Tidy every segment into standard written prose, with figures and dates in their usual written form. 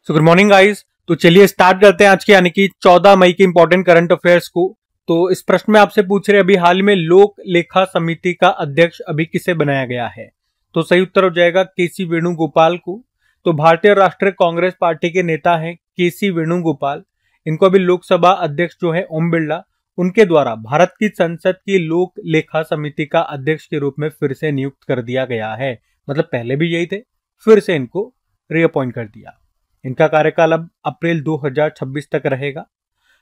So good morning guys. तो चलिए start करते हैं आज के यानी कि 14 मई के इंपॉर्टेंट करंट अफेयर्स को। तो इस प्रश्न में आपसे पूछ रहे अभी हाल में लोक लेखा समिति का अध्यक्ष अभी किसे बनाया गया है। तो सही उत्तर हो जाएगा केसी वेणुगोपाल को। तो भारतीय राष्ट्रीय कांग्रेस पार्टी के नेता हैं केसी वेणुगोपाल। इनको अभी लोकसभा अध्यक्ष जो है ओम बिरला, उनके द्वारा भारत की संसद की लोक लेखा समिति का अध्यक्ष के रूप में फिर से नियुक्त कर दिया गया है। मतलब पहले भी यही थे, फिर से इनको रीअपॉइंट कर दिया। इनका कार्यकाल अब अप्रैल 2026 तक रहेगा।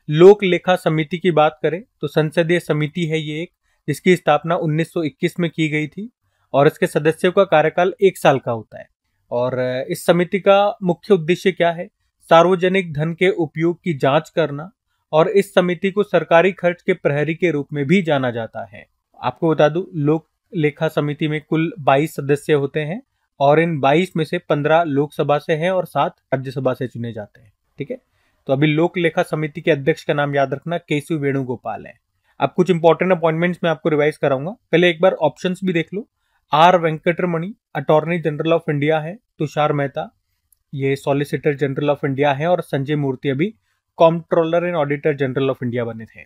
लोक लेखा समिति की बात करें तो संसदीय समिति है ये एक, जिसकी स्थापना 1921 में की गई थी और इसके सदस्यों का कार्यकाल 1 साल का होता है। और इस समिति का मुख्य उद्देश्य क्या है? सार्वजनिक धन के उपयोग की जांच करना। और इस समिति को सरकारी खर्च के प्रहरी के रूप में भी जाना जाता है। आपको बता दूं, लोक लेखा समिति में कुल 22 सदस्य होते हैं और इन 22 में से 15 लोकसभा से हैं और 7 राज्यसभा से चुने जाते हैं। ठीक है, तो अभी लोक लेखा समिति के अध्यक्ष का नाम याद रखना केसी वेणुगोपाल है। अब कुछ इंपॉर्टेंट अपॉइंटमेंट्स मैं आपको रिवाइज कराऊंगा। पहले एक बार ऑप्शंस भी देख लो। R Venkataramani attorney general of India है, तुषार मेहता ये सॉलिसिटर जनरल ऑफ इंडिया है और संजय मूर्ति अभी comptroller and auditor general of India बने थे।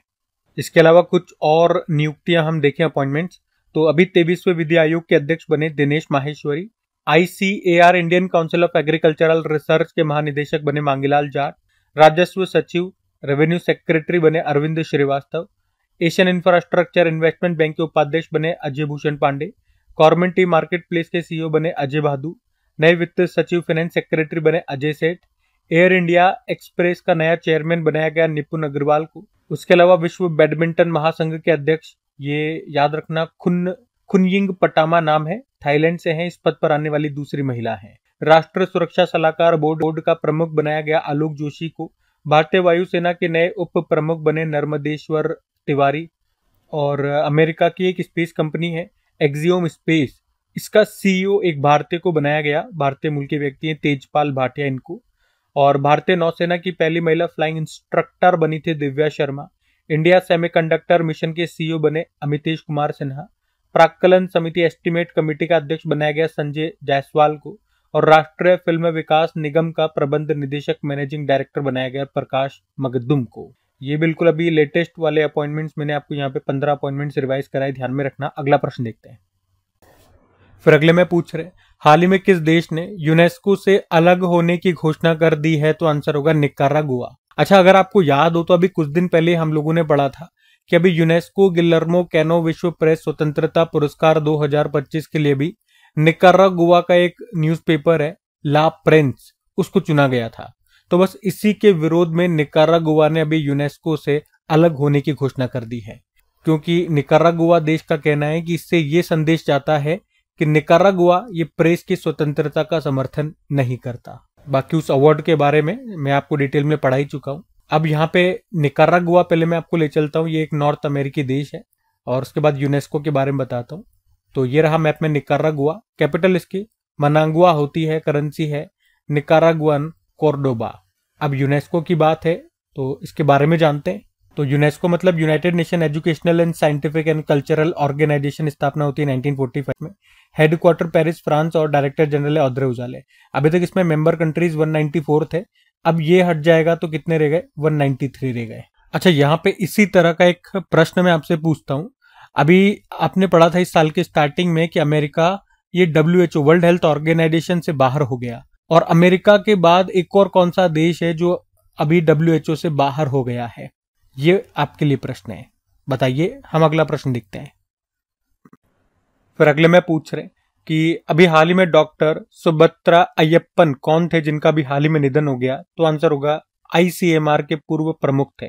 इसके अलावा कुछ और नियुक्तियां हम देखें अपॉइंटमेंट्स, तो अभी 23वें विधि आयोग के अध्यक्ष बने Dinesh Maheshwari. ICAR Indian council of agricultural research के महानिदेशक बने मांगीलाल जाट। राजस्व सचिव रेवेन्यू सेक्रेटरी बने Arvind Srivastava. Asian infrastructure investment bank के उपाध्यक्ष बने अजय भूषण पांडे। गवर्नमेंट टी मार्केट प्लेस के CEO बने अजय बहादुर। नए वित्त सचिव फाइनेंस सेक्रेटरी बने अजय सेठ। एयर इंडिया एक्सप्रेस का नया चेयरमैन बनाया गया निपुण अग्रवाल को। उसके अलावा विश्व बैडमिंटन महासंघ के अध्यक्ष, ये याद रखना, खुनयिंग पटामा नाम है, थाईलैंड से हैं, इस पद पर आने वाली दूसरी महिला हैं। राष्ट्रीय सुरक्षा सलाहकार बोर्ड का प्रमुख बनाया गया आलोक जोशी को। भारतीय वायुसेना के नए उप प्रमुख बने नर्मदेश्वर तिवारी। और अमेरिका की एक स्पेस कंपनी है एक्सियोम स्पेस, इसका CEO एक भारतीय को बनाया गया। भारतीय मूल के व्यक्ति हैं तेजपाल भाटिया इनको। और भारतीय नौसेना की पहली महिला फ्लाइंग इंस्ट्रक्टर बनी थी Divya Sharma. India semiconductor mission के CEO बने अमितेश कुमार सिन्हा। प्राक्कलन समिति एस्टीमेट कमेटी का अध्यक्ष बनाया गया संजय जायसवाल को। और राष्ट्रीय फिल्म विकास निगम का प्रबंध निदेशक मैनेजिंग डायरेक्टर बनाया गया प्रकाश मगदुम को। ये बिल्कुल अभी लेटेस्ट वाले अपॉइंटमेंट्स मैंने आपको यहाँ पे 15 अपॉइंटमेंट्स रिवाइज कराए, ध्यान में रखना। अगला प्रश्न देखते हैं। फिर अगले में पूछ रहे हाल ही में किस देश ने यूनेस्को से अलग होने की घोषणा कर दी है? तो आंसर होगा निकारागुआ। अच्छा, अगर आपको याद हो तो अभी कुछ दिन पहले हम लोगों ने पढ़ा था कि अभी यूनेस्को गिलर्मो कैनो विश्व प्रेस स्वतंत्रता पुरस्कार 2025 के लिए भी निकारागुआ का एक न्यूज़पेपर है ला प्रेंस, उसको चुना गया था। तो बस इसी के विरोध में निकारागुआ ने अभी यूनेस्को से अलग होने की घोषणा कर दी है, क्योंकि निकारागुआ देश का कहना है कि इससे ये संदेश जाता है कि निकारागुआ ये प्रेस की स्वतंत्रता का समर्थन नहीं करता। बाकी उस अवार्ड के बारे में मैं आपको डिटेल में पढ़ा ही चुका हूं। अब यहाँ पे निकारागुआ पहले मैं आपको ले चलता हूँ। ये एक नॉर्थ अमेरिकी देश है और उसके बाद यूनेस्को के बारे में बताता हूँ। तो ये रहा मैप में निकारागुआ। कैपिटल इसकी मनागुआ होती है, करेंसी है निकारागुआन कॉर्डोबा। अब यूनेस्को की बात है तो इसके बारे में जानते हैं। तो यूनेस्को मतलब United Nation Educational and Scientific and Cultural Organisation, स्थापना होती है 1945 में। हेडक्वार्टर पेरिस फ्रांस और डायरेक्टर जनरल है ऑद्रे उजाले। अभी तक इसमें मेंबर कंट्रीज 194 थे, अब ये हट जाएगा तो कितने रह गए? 193 रह गए। अच्छा, यहाँ पे इसी तरह का एक प्रश्न मैं आपसे पूछता हूँ। अभी आपने पढ़ा था इस साल के स्टार्टिंग में कि अमेरिका ये WHO वर्ल्ड हेल्थ ऑर्गेनाइजेशन से बाहर हो गया, और अमेरिका के बाद एक और कौन सा देश है जो अभी WHO से बाहर हो गया है? ये आपके लिए प्रश्न है, बताइए। हम अगला प्रश्न देखते हैं। फिर अगले में पूछ रहे कि अभी हाल ही में डॉक्टर सुभद्रा अय्यप्पन कौन थे जिनका भी हाल ही में निधन हो गया? तो आंसर होगा ICMR के पूर्व प्रमुख थे।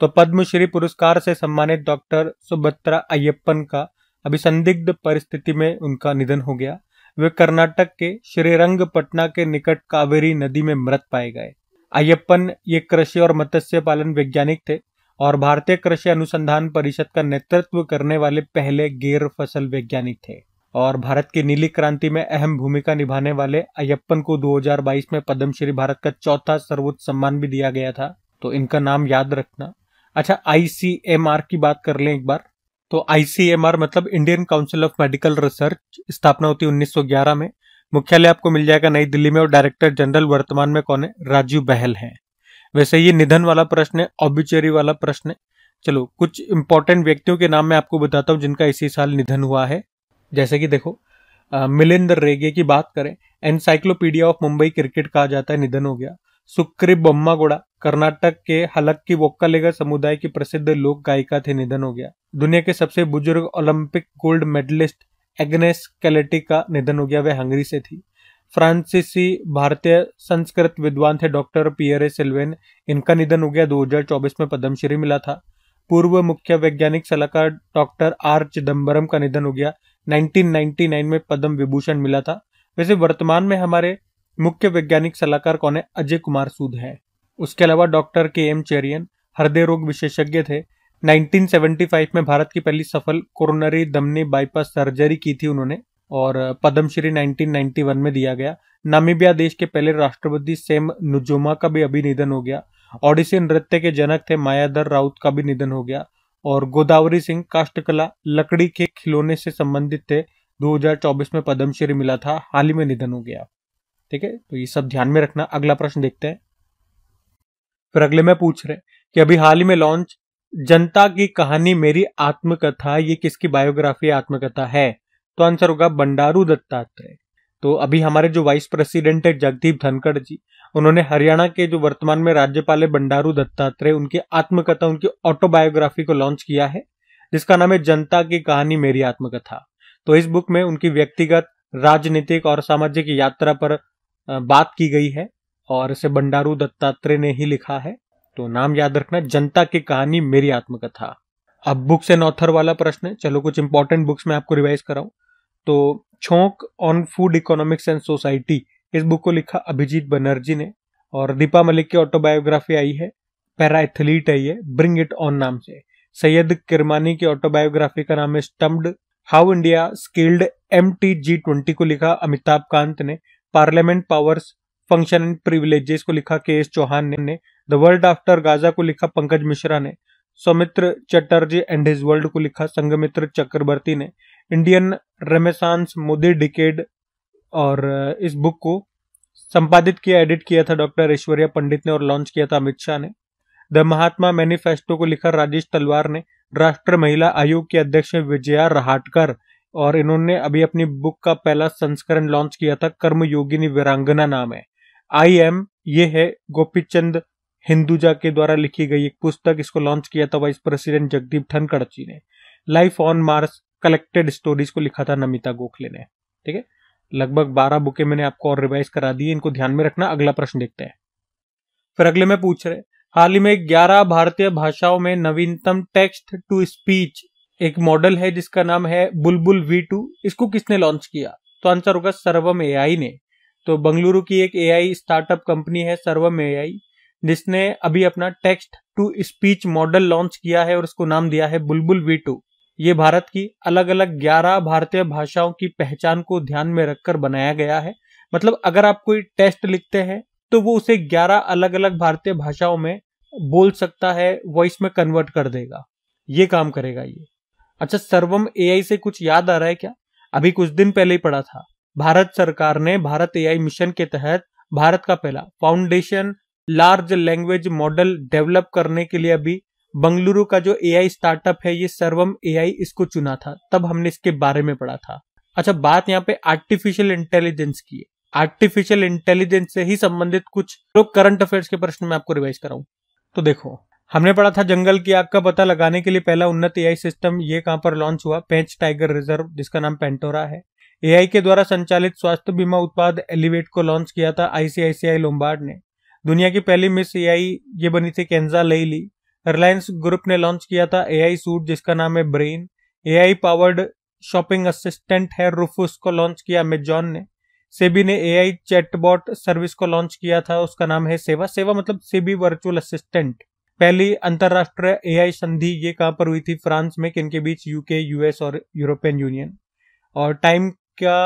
तो पद्मश्री पुरस्कार से सम्मानित डॉक्टर सुभद्रा अय्यप्पन का अभी संदिग्ध परिस्थिति में उनका निधन हो गया। वे कर्नाटक के श्रीरंगपटना के निकट कावेरी नदी में मृत पाए गए। अय्यप्पन ये कृषि और मत्स्य पालन वैज्ञानिक थे और भारतीय कृषि अनुसंधान परिषद का नेतृत्व करने वाले पहले गैर फसल वैज्ञानिक थे। और भारत की नीली क्रांति में अहम भूमिका निभाने वाले अय्यप्पन को 2022 में पद्मश्री भारत का चौथा सर्वोच्च सम्मान भी दिया गया था। तो इनका नाम याद रखना। अच्छा, ICMR की बात कर लें एक बार। तो ICMR मतलब Indian council of medical research, स्थापना होती है 1911 में। मुख्यालय आपको मिल जाएगा नई दिल्ली में और डायरेक्टर जनरल वर्तमान में कौन है? राजीव बहल हैं। वैसे ये निधन वाला प्रश्न है, ऑब्ituary वाला प्रश्न है। चलो कुछ इंपॉर्टेंट व्यक्तियों के नाम मैं आपको बताता हूँ जिनका इसी साल निधन हुआ है। जैसे कि देखो, मिलिंद रेगे की बात करें, एनसाइक्लोपीडिया ऑफ मुंबई क्रिकेट कहा जाता है, निधन हो गया। सुक्री बोम्मागोड़ा कर्नाटक के हलक्की वोक्कालेगा समुदाय की प्रसिद्ध लोक गायिका थे, निधन हो गया। दुनिया के सबसे बुजुर्ग ओलंपिक गोल्ड मेडलिस्ट एग्नेस कैलेटी का निधन हो गया, वह हंगरी से थी। फ्रांसीसी भारतीय संस्कृत विद्वान थे डॉक्टर पियरे सिल्वेन, इनका निधन हो गया, 2024 में पद्मश्री मिला था। पूर्व मुख्य वैज्ञानिक सलाहकार डॉक्टर आर चिदम्बरम का निधन हो गया, 1999 में पद्म विभूषण मिला था। वैसे वर्तमान में हमारे मुख्य वैज्ञानिक सलाहकार कौन है? अजय कुमार सूद है। उसके अलावा डॉक्टर के एम चेरियन हृदय रोग विशेषज्ञ थे। 1975 में भारत की पहली सफल कोरोनरी धमनी बाईपास सर्जरी की थी उन्होंने, और पद्मश्री 1991 में दिया गया। नामीबिया देश के पहले राष्ट्रपति सेम नुजोमा का भी अभी निधन हो गया। ओडिसी नृत्य के जनक थे मायाधर राउत का भी निधन हो गया। और गोदावरी सिंह काष्ठकला लकड़ी के खिलौने से संबंधित थे, 2024 में पद्मश्री मिला था, हाल ही में निधन हो गया। ठीक है, तो ये सब ध्यान में रखना। अगला प्रश्न देखते हैं। फिर अगले में पूछ रहे कि अभी हाल ही में लॉन्च जनता की कहानी मेरी आत्मकथा, ये किसकी बायोग्राफी आत्मकथा है? तो आंसर होगा बंडारू दत्तात्रेय। तो अभी हमारे जो वाइस प्रेसिडेंट है जगदीप धनखड़ जी, उन्होंने हरियाणा के जो वर्तमान में राज्यपाल है बंडारू दत्तात्रेय, उनकी आत्मकथा, उनकी ऑटोबायोग्राफी को लॉन्च किया है, जिसका नाम है जनता की कहानी मेरी आत्मकथा। तो इस बुक में उनकी व्यक्तिगत, राजनीतिक और सामाजिक यात्रा पर बात की गई है और इसे बंडारू दत्तात्रेय ने ही लिखा है। तो नाम याद रखना, जनता की कहानी मेरी आत्मकथा। अब बुक्स एंड ऑथर वाला प्रश्न है। चलो कुछ इंपॉर्टेंट बुक्स मैं आपको रिवाइज कराऊं। तो Chhaunk on food economics and society, इस बुक को लिखा अभिजीत बनर्जी ने। और दीपा मलिक की ऑटोबायोग्राफी आई है, पैरा एथलीट है ये, ब्रिंग इट ऑन नाम से। सैयद किरमानी की ऑटोबायोग्राफी का नाम है stumped. How India scaled MTG20 को लिखा अमिताभ कांत ने। Parliament powers function and privileges को लिखा KS चौहान ने। द वर्ल्ड आफ्टर गाजा को लिखा पंकज मिश्रा ने। Soumitra Chatterjee and his world को लिखा संघमित्र चक्रवर्ती ने। इंडियन रेनेसांस मोदी डिकेड, और इस बुक को संपादित किया, एडिट किया था डॉक्टर ऐश्वर्या पंडित ने और लॉन्च किया था अमित शाह ने। द महात्मा मैनिफेस्टो को लिखा राजेश तलवार ने। राष्ट्र महिला आयोग के अध्यक्ष विजया रहाटकर, और इन्होंने अभी अपनी बुक का पहला संस्करण लॉन्च किया था, कर्मयोगिनी वीरांगना नाम है। आई एम, ये है गोपीचंद हिंदुजा के द्वारा लिखी गई एक पुस्तक, इसको लॉन्च किया था वाइस प्रेसिडेंट जगदीप धनखड़ जी ने। Life on Mars collected stories को लिखा था नमिता गोखले ने। ठीक है, लगभग 12 बुकें मैंने आपको और रिवाइज करा दी है, इनको ध्यान में रखना। अगला प्रश्न देखते हैं। फिर अगले में पूछ रहे, हाल ही में 11 भारतीय भाषाओं में नवीनतम टेक्स्ट टू स्पीच एक मॉडल है जिसका नाम है बुलबुल V2, इसको किसने लॉन्च किया? तो आंसर होगा सर्वम AI ने। तो बंगलुरु की एक AI स्टार्टअप कंपनी है सर्वम AI, जिसने अभी अपना text to speech model launch किया है और इसको नाम दिया है बुलबुल V2। ये भारत की अलग अलग 11 भारतीय भाषाओं की पहचान को ध्यान में रखकर बनाया गया है। मतलब अगर आप कोई टेस्ट लिखते हैं तो वो उसे 11 अलग अलग भारतीय भाषाओं में बोल सकता है, वॉइस में कन्वर्ट कर देगा, ये काम करेगा ये। अच्छा, सर्वम AI से कुछ याद आ रहा है क्या? अभी कुछ दिन पहले ही पढ़ा था, भारत सरकार ने भारत AI मिशन के तहत भारत का पहला foundation large language model develop करने के लिए अभी बंगलुरु का जो AI स्टार्टअप है ये सर्वम AI, इसको चुना था, तब हमने इसके बारे में पढ़ा था। अच्छा, बात यहाँ पे आर्टिफिशियल इंटेलिजेंस की है। आर्टिफिशियल इंटेलिजेंस से ही संबंधित कुछ करंट अफेयर्स के प्रश्न मैं आपको रिवाइज कराऊं। तो देखो, हमने पढ़ा था जंगल की आग का पता लगाने के लिए पहला उन्नत AI सिस्टम ये कहां पर लॉन्च हुआ? पेंच टाइगर रिजर्व, जिसका नाम पेंटोरा है। AI के द्वारा संचालित स्वास्थ्य बीमा उत्पाद एलिवेट को लॉन्च किया था ICICI लोम्बार्ड ने। दुनिया की पहली मिस AI ये बनी थी केंजा लेइली। रिलायंस ग्रुप ने लॉन्च किया था AI सूट जिसका नाम है brain. AI powered shopping assistant है रुफुस को लॉन्च किया अमेजॉन ने। सेबी ने AI चैटबॉट सर्विस को लॉन्च किया था, उसका नाम है सेवा। सेवा मतलब सेबी वर्चुअल असिस्टेंट। पहली अंतरराष्ट्रीय AI संधि ये कहां पर हुई थी? फ्रांस में। किनके बीच? UK, US और यूरोपियन यूनियन। और टाइम का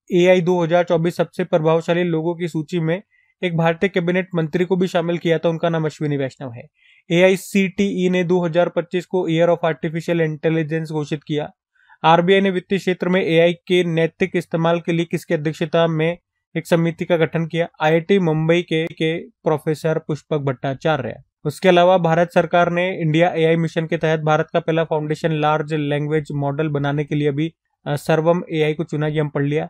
AI 2024 सबसे प्रभावशाली लोगों की सूची में एक भारतीय कैबिनेट मंत्री को भी शामिल किया था, उनका नाम अश्विनी वैष्णव है। AICTE ने 2025 को ईयर ऑफ आर्टिफिशियल इंटेलिजेंस घोषित किया। आरबीआई ने वित्तीय क्षेत्र में एआई के नैतिक इस्तेमाल के लिए किसकी अध्यक्षता में एक समिति का गठन किया? आईआईटी मुंबई के प्रोफेसर पुष्पक भट्टाचार्य। उसके अलावा भारत सरकार ने इंडिया एआई मिशन के तहत भारत का पहला फाउंडेशन लार्ज लैंग्वेज मॉडल बनाने के लिए अभी सर्वम एआई को चुना, ये हम पढ़ लिया।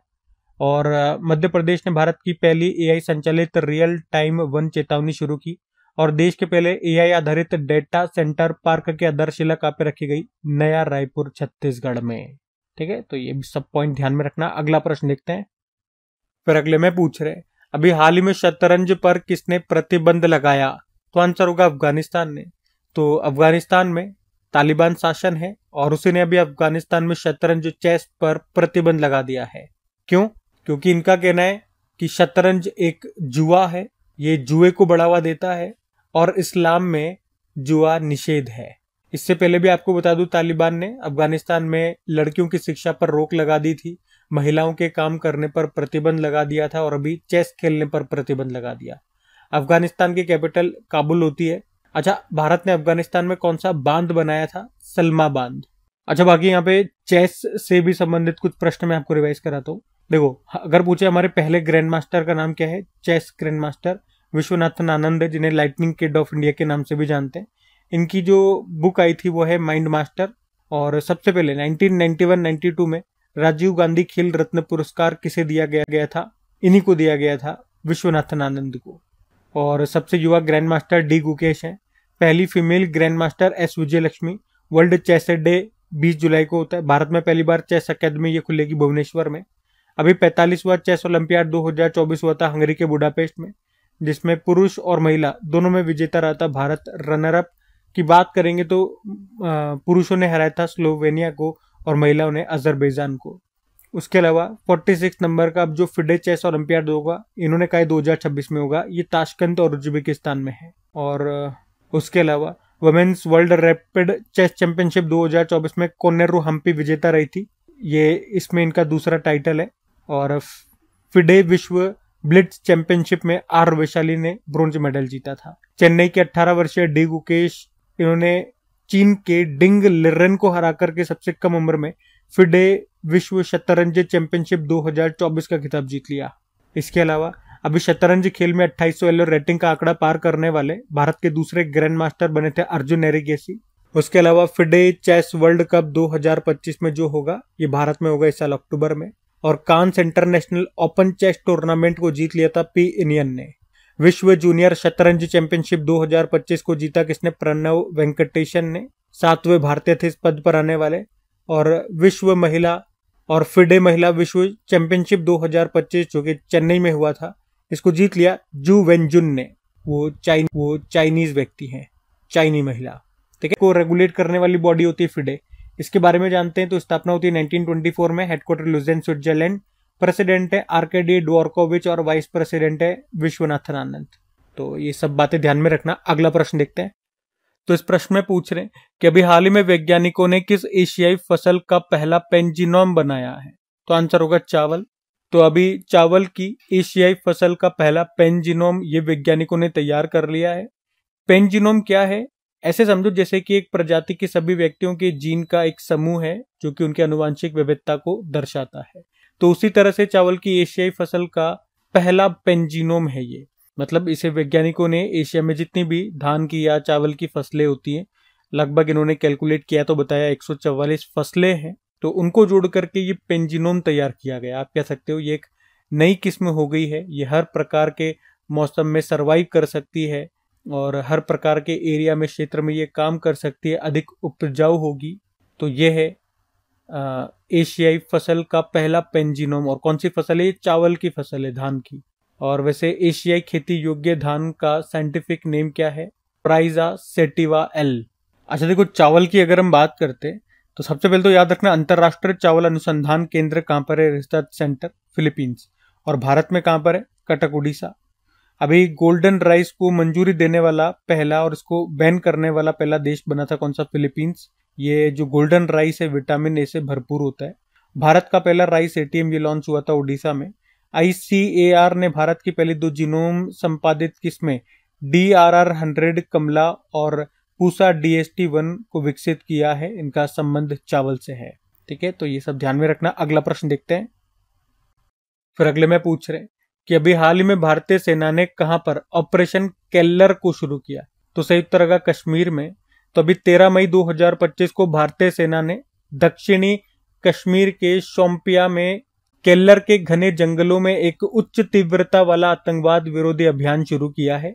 और मध्य प्रदेश ने भारत की पहली एआई संचालित रियल टाइम वन चेतावनी शुरू की। और देश के पहले एआई आधारित डेटा सेंटर पार्क की आधारशिला कहाँ पे रखी गई? नया रायपुर छत्तीसगढ़ में। ठीक है, तो ये भी सब पॉइंट ध्यान में रखना। अगला प्रश्न देखते हैं। फिर अगले में पूछ रहे अभी हाल ही में शतरंज पर किसने प्रतिबंध लगाया? तो आंसर होगा अफगानिस्तान ने। तो अफगानिस्तान में तालिबान शासन है और उसी ने अभी अफगानिस्तान में शतरंज चेस पर प्रतिबंध लगा दिया है। क्यों? क्योंकि इनका कहना है कि शतरंज एक जुआ है, ये जुए को बढ़ावा देता है और इस्लाम में जुआ निषेध है। इससे पहले भी आपको बता दूं, तालिबान ने अफगानिस्तान में लड़कियों की शिक्षा पर रोक लगा दी थी, महिलाओं के काम करने पर प्रतिबंध लगा दिया था और अभी चेस खेलने पर प्रतिबंध लगा दिया। अफगानिस्तान की कैपिटल काबुल होती है। अच्छा, भारत ने अफगानिस्तान में कौन सा बांध बनाया था? सलमा बांध। अच्छा, बाकी यहाँ पे चेस से भी संबंधित कुछ प्रश्न मैं आपको रिवाइज कराता हूँ। देखो, अगर पूछे हमारे पहले ग्रैंड मास्टर का नाम क्या है? Chess grand master Viswanathan Anand है, जिन्हें लाइटनिंग किड ऑफ इंडिया के नाम से भी जानते हैं। इनकी जो बुक आई थी वो है माइंड मास्टर। और सबसे पहले 1991-92 में राजीव गांधी खेल रत्न पुरस्कार किसे दिया गया था? इन्हीं को दिया गया था, विश्वनाथन आनंद को। और सबसे युवा ग्रैंड मास्टर डी गुकेश हैं। पहली फीमेल ग्रैंड मास्टर एस विजय लक्ष्मी। वर्ल्ड चेस डे 20 जुलाई को होता है। भारत में पहली बार चेस अकेडमी ये खुलेगी भुवनेश्वर में। अभी 45वां चेस ओलंपियाड 2024 हुआ था हंगरी के बुडापेस्ट में, जिसमें पुरुष और महिला दोनों में विजेता रहा था भारत। रनर अप की बात करेंगे तो पुरुषों ने हराया था स्लोवेनिया को और महिलाओं ने अजरबैजान को। उसके अलावा 46 नंबर का अब जो फिडे चेस ओलंपियाड होगा, इन्होंने कहा 2026 में होगा, ये ताशकंद और उज्बेकिस्तान में है। और उसके अलावा women's world rapid chess championship 2024 में कोनेरू हम्पी विजेता रही थी, ये इसमें इनका दूसरा टाइटल है। और फिडे विश्व ब्लिट्ज चैंपियनशिप में आर वैशाली ने ब्रोंज मेडल जीता था। चेन्नई के 18 वर्षीय डी गुकेश, इन्होंने चीन के डिंग लिरेन को हरा करके सबसे कम उम्र में फिडे विश्व शतरंज चैंपियनशिप 2024 का खिताब जीत लिया। इसके अलावा अभी शतरंज खेल में 2800 एलो रेटिंग का आंकड़ा पार करने वाले भारत के दूसरे ग्रैंड मास्टर बने थे अर्जुन एरिगेसी। उसके अलावा फिडे चेस वर्ल्ड कप 2025 में जो होगा ये भारत में होगा इस साल अक्टूबर में। और कांस इंटरनेशनल ओपन चेस टूर्नामेंट को जीत लिया था पी इनियन ने। विश्व जूनियर शतरंज चैंपियनशिप 2025 को जीता किसने? प्रणव वेंकटेशन ने। 7वें भारतीय थे इस पद पर आने वाले। और विश्व महिला और फिडे महिला विश्व चैंपियनशिप 2025 जो कि चेन्नई में हुआ था, इसको जीत लिया जू वेनजुन ने। वो चाइनीज व्यक्ति हैं, चाइनी महिला। ठीक है, को रेगुलेट करने वाली बॉडी होती है फिडे। इसके बारे में जानते हैं तो स्थापना होती है 1924 में, हेडक्वार्टर लुजेन स्विट्जरलैंड। प्रेसिडेंट है आर्केडी ड्वॉरकोविच और वाइस प्रेसिडेंट है विश्वनाथन आनंद। तो ये सब बातें ध्यान में रखना। अगला प्रश्न देखते हैं। तो इस प्रश्न में पूछ रहे हैं कि अभी हाल ही में वैज्ञानिकों ने किस एशियाई फसल का पहला पेंजीनोम बनाया है? तो आंसर होगा चावल। तो अभी चावल की एशियाई फसल का पहला पेंजीनोम ये वैज्ञानिकों ने तैयार कर लिया है। पेंजीनोम क्या है? ऐसे समझो जैसे कि एक प्रजाति के सभी व्यक्तियों के जीन का एक समूह है जो कि उनके आनुवांशिक विविधता को दर्शाता है। तो उसी तरह से चावल की एशियाई फसल का पहला पेंजीनोम है ये। मतलब इसे वैज्ञानिकों ने एशिया में जितनी भी धान की या चावल की फसलें होती हैं, लगभग इन्होंने कैलकुलेट किया तो बताया 144 फसलें हैं, तो उनको जोड़ करके ये पेंजीनोम तैयार किया गया। आप कह सकते हो ये एक नई किस्म हो गई है। ये हर प्रकार के मौसम में सर्वाइव कर सकती है और हर प्रकार के एरिया में, क्षेत्र में ये काम कर सकती है, अधिक उपजाऊ होगी। तो ये है एशियाई फसल का पहला पेंजीनोम। और कौन सी फसल है? ये चावल की फसल है, धान की। और वैसे एशियाई खेती योग्य धान का साइंटिफिक नेम क्या है? प्राइजा सेटिवा एल। अच्छा देखो, चावल की अगर हम बात करते तो सबसे पहले तो याद रखना अंतरराष्ट्रीय चावल अनुसंधान केंद्र कहाँ पर है? Research centre Philippines. और भारत में कहाँ पर है? कटक उड़ीसा। अभी गोल्डन राइस को मंजूरी देने वाला पहला और इसको बैन करने वाला पहला देश बना था कौन सा? फिलीपींस। ये जो गोल्डन राइस है विटामिन ए से भरपूर होता है। भारत का पहला राइस एटीएम ये लॉन्च हुआ था उड़ीसा में। ICAR ने भारत की पहली 2 जीनोम संपादित किस्में DRR100 कमला और पूसा DST1 को विकसित किया है। इनका संबंध चावल से है। ठीक है, तो ये सब ध्यान में रखना। अगला प्रश्न देखते हैं। फिर अगले में पूछ रहे हैं कि अभी हाल ही में भारतीय सेना ने कहां पर ऑपरेशन केल्लर को शुरू किया? तो सही उत्तर होगा कश्मीर में। तो अभी 13 मई 2025 को भारतीय सेना ने दक्षिणी कश्मीर के शोपियां में केल्लर के घने जंगलों में एक उच्च तीव्रता वाला आतंकवाद विरोधी अभियान शुरू किया है।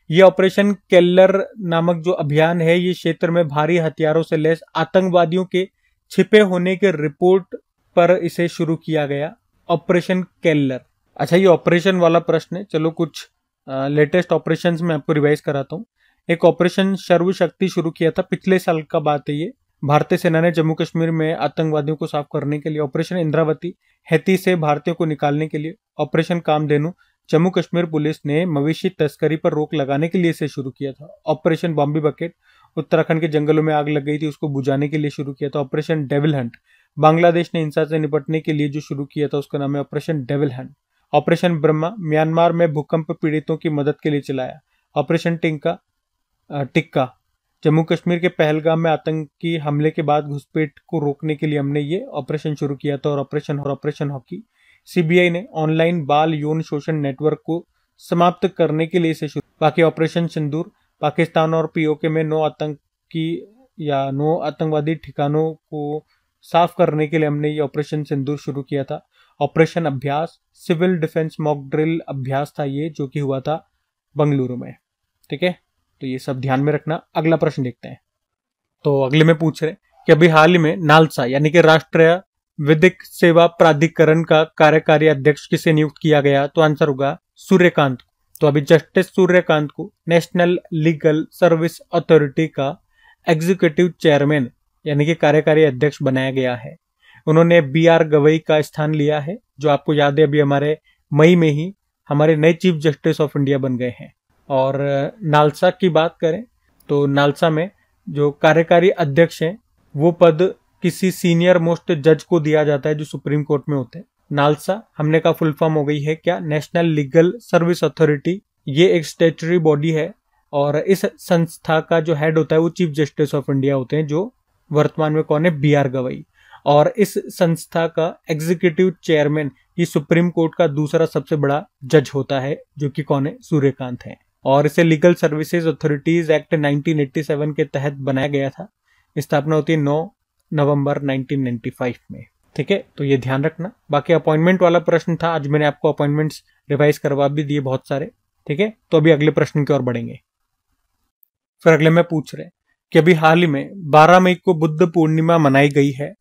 यह ऑपरेशन केल्लर नामक जो अभियान है, ये क्षेत्र में भारी हथियारों से लैस आतंकवादियों के छिपे होने के रिपोर्ट पर इसे शुरू किया गया, ऑपरेशन केल्लर। अच्छा, ये ऑपरेशन वाला प्रश्न है। चलो कुछ लेटेस्ट ऑपरेशंस में आपको रिवाइज कराता हूँ। एक ऑपरेशन सर्वशक्ति शुरू किया था, पिछले साल का बात है ये। भारतीय सेना ने जम्मू कश्मीर में आतंकवादियों को साफ करने के लिए ऑपरेशन इंद्रावती, हैती से भारतीयों को निकालने के लिए ऑपरेशन कामधेनु, जम्मू कश्मीर पुलिस ने मवेशी तस्करी पर रोक लगाने के लिए इसे शुरू किया था। ऑपरेशन बॉम्बे बकेट, उत्तराखंड के जंगलों में आग लग गई थी, उसको बुझाने के लिए शुरू किया था। ऑपरेशन डेविल हंट, बांग्लादेश ने हिंसा से निपटने के लिए जो शुरू किया था उसका नाम है operation devil Hunt. Operation Brahma, Myanmar में भूकंप पीड़ितों की मदद के लिए चलाया। ऑपरेशन टिक्का, जम्मू कश्मीर के पहलगाम में आतंकी हमले के बाद घुसपैठ को रोकने के लिए हमने ये ऑपरेशन शुरू किया था। और ऑपरेशन हॉकी, सीबीआई ने ऑनलाइन बाल यौन शोषण नेटवर्क को समाप्त करने के लिए इसे शुरू। बाकी ऑपरेशन सिंदूर, पाकिस्तान और पीओके में 9 आतंकवादी ठिकानों को साफ करने के लिए हमने ये ऑपरेशन सिंदूर शुरू किया था। ऑपरेशन अभ्यास, सिविल डिफेंस मॉक ड्रिल अभ्यास था ये, जो कि हुआ था बंगलुरु में। ठीक है, तो ये सब ध्यान में रखना। अगला प्रश्न देखते हैं। तो अगले में पूछ रहे कि अभी हाल ही में नालसा यानी कि राष्ट्रीय विधिक सेवा प्राधिकरण का कार्यकारी अध्यक्ष किसे नियुक्त किया गया? तो आंसर होगा सूर्यकांत। तो अभी जस्टिस सूर्यकांत को नेशनल लीगल सर्विस अथॉरिटी का एग्जीक्यूटिव चेयरमैन यानी कि कार्यकारी अध्यक्ष बनाया गया है। उन्होंने BR गवई का स्थान लिया है, जो आपको याद है अभी हमारे मई में ही हमारे नए चीफ जस्टिस ऑफ इंडिया बन गए हैं। और नालसा की बात करें तो नालसा में जो कार्यकारी अध्यक्ष हैं वो पद किसी सीनियर मोस्ट जज को दिया जाता है जो सुप्रीम कोर्ट में होते हैं। नालसा हमने का फुल फॉर्म हो गई है क्या? National legal service authority. ये एक स्टैट्यूटरी बॉडी है और इस संस्था का जो हेड होता है वो चीफ जस्टिस ऑफ इंडिया होते हैं, जो वर्तमान में कौन है? BR गवई। और इस संस्था का एग्जीक्यूटिव चेयरमैन ये सुप्रीम कोर्ट का दूसरा सबसे बड़ा जज होता है, जो कि कौन है? सूर्यकांत है। और इसे लीगल सर्विसेज अथॉरिटीज एक्ट 1987 के तहत बनाया गया था। स्थापना होती है 9 नवंबर 1995 में। ठीक है, तो ये ध्यान रखना। बाकी अपॉइंटमेंट वाला प्रश्न था, आज मैंने आपको अपॉइंटमेंट्स रिवाइज करवा भी दिए बहुत सारे। ठीक है, तो अभी अगले प्रश्न की ओर बढ़ेंगे। फिर अगले में पूछ रहे कि अभी हाल ही में 12 मई को बुद्ध पूर्णिमा मनाई गई है।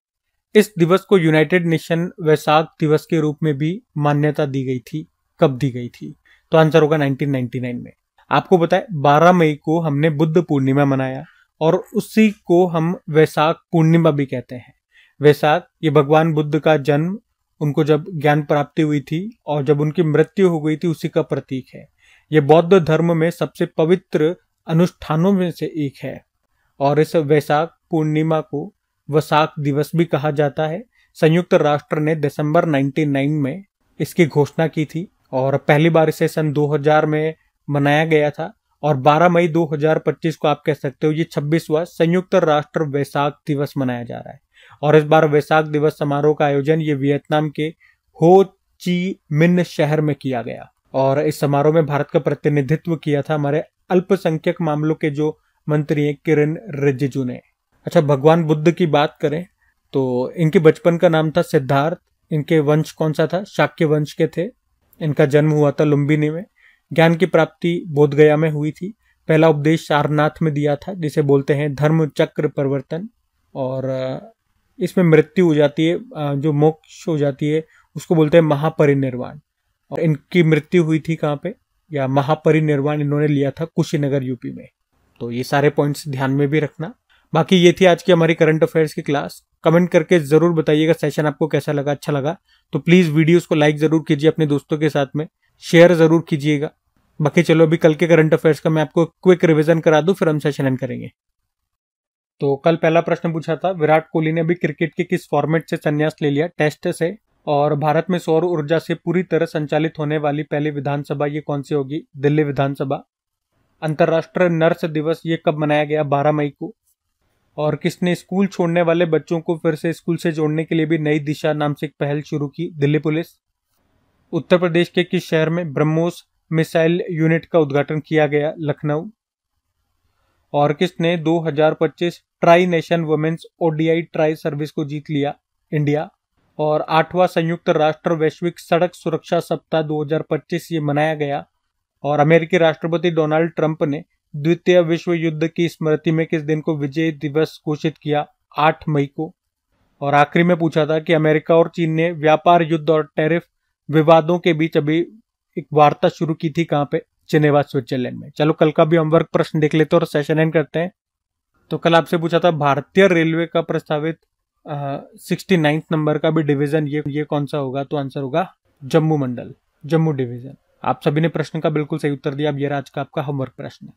इस दिवस को यूनाइटेड नेशन वैसाख दिवस के रूप में भी मान्यता दी गई थी। कब दी गई थी? तो आंसर होगा 1999 में। आपको बताएं 12 मई को हमने बुद्ध पूर्णिमा मनाया और उसी को हम वैसाख पूर्णिमा भी कहते हैं। वैसाख ये भगवान बुद्ध का जन्म, उनको जब ज्ञान प्राप्ति हुई थी और जब उनकी मृत्यु हो गई थी, उसी का प्रतीक है। ये बौद्ध धर्म में सबसे पवित्र अनुष्ठानों में से एक है और इस वैसाख पूर्णिमा को वैसाख दिवस भी कहा जाता है। संयुक्त राष्ट्र ने दिसंबर 1999 में इसकी घोषणा की थी और पहली बार इसे सन 2000 में मनाया गया था। और 12 मई 2025 को आप कह सकते हो ये 26वां संयुक्त राष्ट्र वैसाख दिवस मनाया जा रहा है। और इस बार वैसाख दिवस समारोह का आयोजन ये वियतनाम के हो ची मिन्ह शहर में किया गया और इस समारोह में भारत का प्रतिनिधित्व किया था हमारे अल्पसंख्यक मामलों के जो मंत्री हैं किरेन रिजिजू ने। अच्छा, भगवान बुद्ध की बात करें तो इनके बचपन का नाम था सिद्धार्थ। इनके वंश कौन सा था? शाक्य वंश के थे। इनका जन्म हुआ था लुम्बिनी में। ज्ञान की प्राप्ति बोधगया में हुई थी। पहला उपदेश सारनाथ में दिया था, जिसे बोलते हैं धर्म चक्र परिवर्तन। और इसमें मृत्यु हो जाती है, जो मोक्ष हो जाती है उसको बोलते हैं महापरिनिर्वाण। और इनकी मृत्यु हुई थी कहाँ पे, या महापरिनिर्वाण इन्होंने लिया था कुशीनगर यूपी में। तो ये सारे पॉइंट्स ध्यान में भी रखना। बाकी ये थी आज की हमारी करंट अफेयर्स की क्लास। कमेंट करके जरूर बताइएगा सेशन आपको कैसा लगा। अच्छा लगा तो प्लीज वीडियोस को लाइक जरूर कीजिए, अपने दोस्तों के साथ में शेयर जरूर कीजिएगा। बाकी चलो अभी कल के करंट अफेयर्स का मैं आपको क्विक रिवीजन करा दूं, फिर हम सेशन एंड करेंगे। तो कल पहला प्रश्न पूछा था, विराट कोहली ने अभी क्रिकेट के किस फॉर्मेट से संन्यास ले लिया? टेस्ट से। और भारत में सौर ऊर्जा से पूरी तरह संचालित होने वाली पहली विधानसभा ये कौन सी होगी? दिल्ली विधानसभा। अंतर्राष्ट्रीय नर्स दिवस ये कब मनाया गया? 12 मई को। और किसने स्कूल छोड़ने वाले बच्चों को फिर से स्कूल से जोड़ने के लिए भी नई दिशा नाम से एक पहल शुरू की? दिल्ली पुलिस। उत्तर प्रदेश के किस शहर में ब्रह्मोस मिसाइल यूनिट का उद्घाटन किया गया? लखनऊ। और किसने 2025 tri nation women's ODI tri series को जीत लिया? इंडिया। और 8वां संयुक्त राष्ट्र वैश्विक सड़क सुरक्षा सप्ताह 2025 ये मनाया गया। और अमेरिकी राष्ट्रपति डोनाल्ड ट्रंप ने द्वितीय विश्व युद्ध की स्मृति में किस दिन को विजय दिवस घोषित किया? 8 मई को। और आखिरी में पूछा था कि अमेरिका और चीन ने व्यापार युद्ध और टैरिफ विवादों के बीच अभी एक वार्ता शुरू की थी, कहां पे? जिनेवा स्विट्जरलैंड में। चलो कल का भी होमवर्क प्रश्न देख लेते हैं और सेशन एंड करते हैं। तो कल आपसे पूछा था भारतीय रेलवे का प्रस्तावित 69 नंबर का भी डिवीजन ये कौन सा होगा? तो आंसर होगा जम्मू मंडल, जम्मू डिवीजन। आप सभी ने प्रश्न का बिल्कुल सही उत्तर दिया। अब ये आज का आपका होमवर्क प्रश्न।